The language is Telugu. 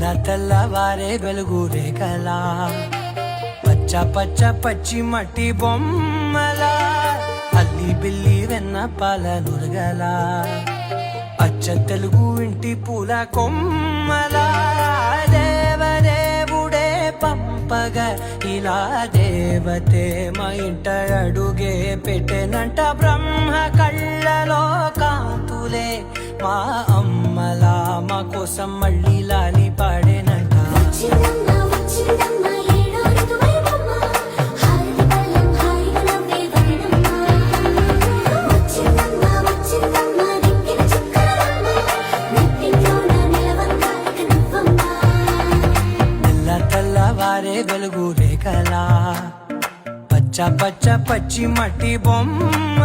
తెల్లవారే వెలుగు రేఖలా పచ్చ పచ్చ పచ్చి మట్టి బొమ్మల అల్లి బిల్లి వెన్న పాల నురగల అచ్చ తెలుగు ఇంటి పూల కొమ్మల దేవదేవుడే పంపగ ఇలా దేవతే మా ఇంట అడుగే పెట్టెనంట బ్రహ్మ కళ్ళలో కాంతులే మా అమ్మలా మా కోసం మళ్ళీ లాలి పాడేనంట. తెల్లవారే వెలుగు రేఖలా పచ్చ పచ్చ పచ్చి మట్టి బొమ్మ